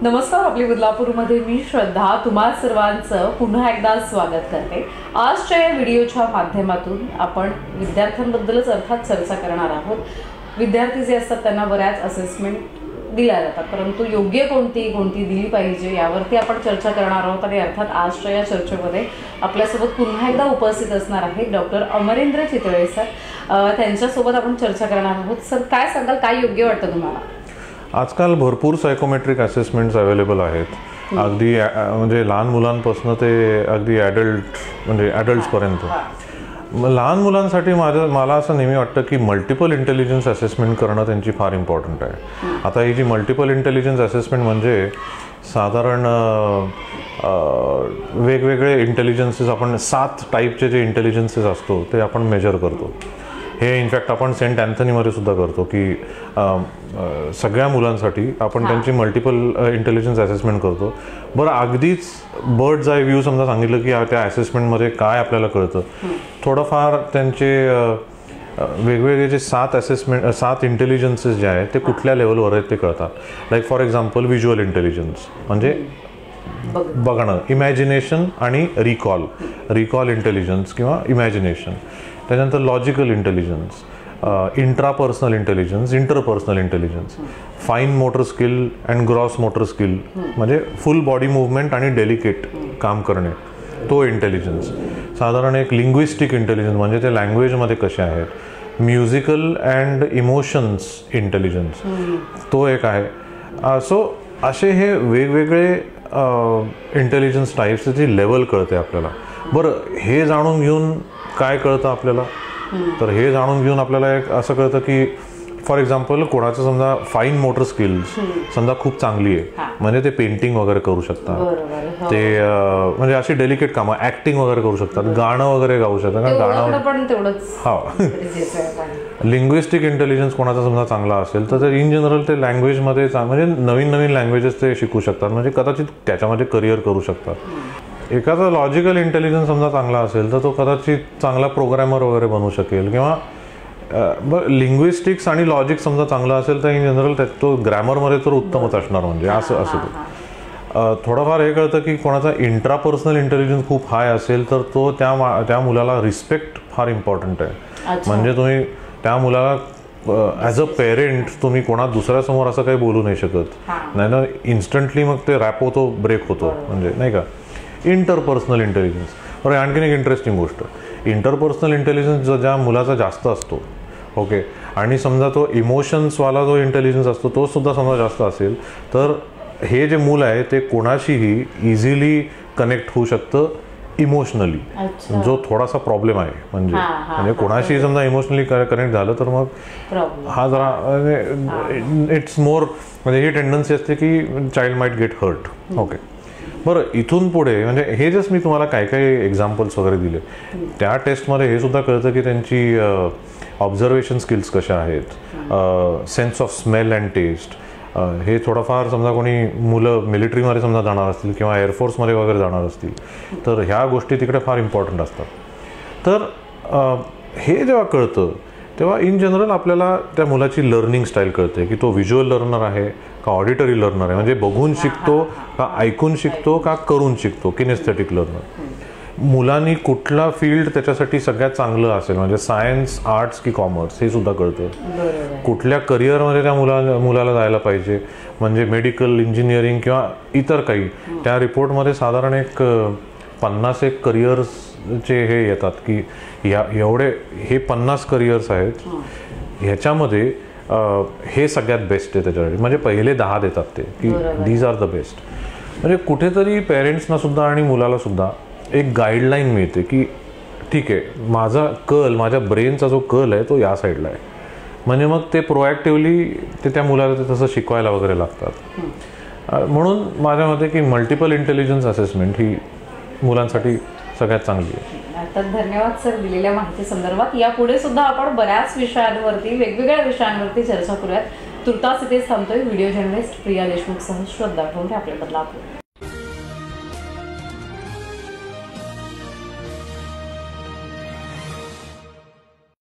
नमस्कार, आपली बदलापूरमध्ये मी श्रद्धा तुम्हा सर्वांचं पुन्हा एकदा स्वागत करते। आजच्या या व्हिडिओच्या माध्यमातून आपण विद्यार्थ्यांबद्दलच अर्थात चर्चा करणार आहोत। विद्यार्थी जे असतात त्यांना बऱ्याच असेसमेंट दिल्या जातात, परंतु योग्य कोणती दिली पाहिजे यावरती आपण चर्चा करणार आहोत। आणि अर्थात आजच्या या चर्चेमध्ये आपल्यासोबत पुन्हा एकदा उपस्थित असणार आहेत डॉक्टर अमरेंद्र चितळे सर। त्यांच्यासोबत आपण चर्चा करणार आहोत। सर, काय सांगाल, काय योग्य वाटतं तुम्हाला? आजकाल भरपूर सायकोमेट्रिक असेसमेंट्स अवेलेबल आहेत, अगदी म्हणजे लहान मुलांपासून ते अगदी ॲडल्ट्सपर्यंत। लहान मुलांसाठी मला असं नेहमी वाटतं की मल्टिपल इंटेलिजन्स असेसमेंट करणं त्यांची फार इम्पॉर्टंट आहे। आता ही जी मल्टिपल इंटेलिजन्स असेसमेंट म्हणजे साधारण वेगवेगळे इंटेलिजन्सेस, आपण 7 टाईपचे जे इंटेलिजन्सेस असतो ते आपण मेजर करतो। हे इनफॅक्ट आपण सेंट अँथनीमध्ये सुद्धा करतो की सगळ्या मुलांसाठी आपण त्यांची मल्टिपल इंटेलिजन्स असेसमेंट करतो। बरं, अगदीच बर्ड्स आय व्ह्यू समजा सांगितलं की त्या असेसमेंटमध्ये काय आपल्याला कळतं, थोडंफार त्यांचे वेगवेगळे जे 7 इंटेलिजन्सेस जे आहेत ते कुठल्या लेवलवर आहेत ते कळतात। Like for example visual intelligence म्हणजे बघणं, इमॅजिनेशन आणि रिकॉल इंटेलिजन्स किंवा इमॅजिनेशन। त्यानंतर logical intelligence, intrapersonal intelligence, interpersonal intelligence, fine motor skill and gross motor skill म्हणजे फुल बॉडी मूवमेंट आणि डेलिकेट काम करणे, तो इंटेलिजन्स। साधारण एक लिंग्विस्टिक इंटेलिजन्स म्हणजे ते लँग्वेजमध्ये कसे आहेत। म्युझिकल अँड इमोशन्स इंटेलिजन्स, तो एक आहे। सो असे हे वेगवेगळे इंटेलिजन्स टाईप्सची लेवल कळते आपल्याला। बरं, हे जाणून घेऊन काय कळतं आपल्याला, तर हे जाणून घेऊन आपल्याला एक असं कळतं की फॉर एक्झाम्पल कोणाचं समजा फाईन मोटर स्किल्स समजा खूप चांगली आहे, म्हणजे ते पेंटिंग वगैरे करू शकतात, ते म्हणजे अशी डेलिकेट कामं, ॲक्टिंग वगैरे करू शकतात, गाणं वगैरे गाऊ शकतात, गाणं पण तेवढंच। हा, लिंग्विस्टिक इंटेलिजन्स कोणाचा समजा चांगला असेल तर इन जनरल ते लँग्वेजमध्ये म्हणजे नवीन लँग्वेजेस ते शिकू शकतात, म्हणजे कदाचित त्याच्यामध्ये करिअर करू शकतात। एखादा लॉजिकल इंटेलिजन्स समजा चांगला असेल तर तो कदाचित चांगला प्रोग्रॅमर वगैरे बनू शकेल, किंवा लिंग्विस्टिक्स आणि लॉजिक समजा चांगला असेल तर इन जनरल तो ग्रॅमरमध्ये तर उत्तमच असणार, म्हणजे असं थोडंफार हे कळतं की कोणाचा इंट्रापर्सनल इंटेलिजन्स खूप हाय असेल तर तो त्या मुलाला रिस्पेक्ट फार इम्पॉर्टंट आहे। म्हणजे तुम्ही त्या मुलाला ॲज अ पेरेंट तुम्ही कोणा दुसऱ्यासमोर असं काही बोलू नाही शकत, नाही ना इन्स्टंटली मग ते रॅप होतो, ब्रेक होतो, म्हणजे नाही का। इंटरपर्सनल इंटेलिजन्स, बरं, आणखीन एक इंटरेस्टिंग गोष्ट, इंटरपर्सनल इंटेलिजन्स ज्या मुलाचा जास्त असतो, ओके, आणि समजा तो इमोशन्सवाला जो इंटेलिजन्स असतो तो सुद्धा समजा जास्त असेल तर हे जे मूल आहे ते कोणाशीही इझिली कनेक्ट होऊ शकतं इमोशनली, जो थोडासा प्रॉब्लेम आहे। म्हणजे कोणाशी समजा इमोशनली कनेक्ट झालं तर मग हा जरा इट्स मोर, म्हणजे ही टेंडन्सी असते की child might get hurt, okay. बरं, इथून पुढे म्हणजे हे जस्ट मी तुम्हाला काही एक्झाम्पल्स वगैरे दिले, त्या टेस्टमध्ये हे सुद्धा कळतं की त्यांची ऑब्झर्वेशन स्किल्स कशा आहेत, sense of smell and taste, हे थोडंफार समजा कोणी मुलं मिलिटरीमध्ये समजा जाणार असतील किंवा एअरफोर्समध्ये वगैरे जाणार असतील तर ह्या गोष्टी तिकडे फार इम्पॉर्टंट असतात। तर हे जेव्हा कळतं तेव्हा इन जनरल आपल्याला त्या मुलाची लर्निंग स्टाईल कळते की तो व्हिज्युअल लर्नर आहे का ऑडिटरी लर्नर आहे, म्हणजे बघून शिकतो का ऐकून शिकतो का करून शिकतो, किनेस्थेटिक लर्नर। मुलांनी कुठला फील्ड त्याच्यासाठी सगळ्यात चांगलं असेल, म्हणजे सायन्स, आर्ट्स की कॉमर्स, हे सुद्धा कळतं। कुठल्या करिअरमध्ये त्या मुलाला जायला पाहिजे, म्हणजे मेडिकल, इंजिनिअरिंग किंवा इतर काही, त्या रिपोर्टमध्ये साधारण एक 50 करिअर्सचे हे येतात की एवढे हे 50 करिअर्स आहेत, ह्याच्यामध्ये हे सगळ्यात बेस्ट आहे त्याच्यासाठी, म्हणजे पहिले 10 देतात ते की दीज आर द बेस्ट। म्हणजे कुठेतरी पेरेंट्सना सुद्धा आणि मुलाला सुद्धा एक गाईडलाईन मिळते की ठीक आहे, माझा कल, माझ्या ब्रेनचा जो कल आहे तो या साईडला आहे, म्हणजे मग ते प्रोॲक्टिव्हली ते त्या मुलाला ते तसं शिकवायला वगैरे लागतात। म्हणून माझ्या मते की मल्टिपल इंटेलिजन्स असेसमेंट ही मुलांसाठी सगळ्यात चांगली आहे। तर धन्यवाद सर दिलेल्या माहिती संदर्भात। यापुढे सुद्धा आपण बऱ्याच विषयांवरती, वेगवेगळ्या विषयांवरती चर्चा करूयात। तुर्तास इथेच थांबतोय। व्हिडिओ जर्नलिस्ट प्रिया देशमुख सह श्रद्धा ठोंबरे, आपल्या बदलापूर।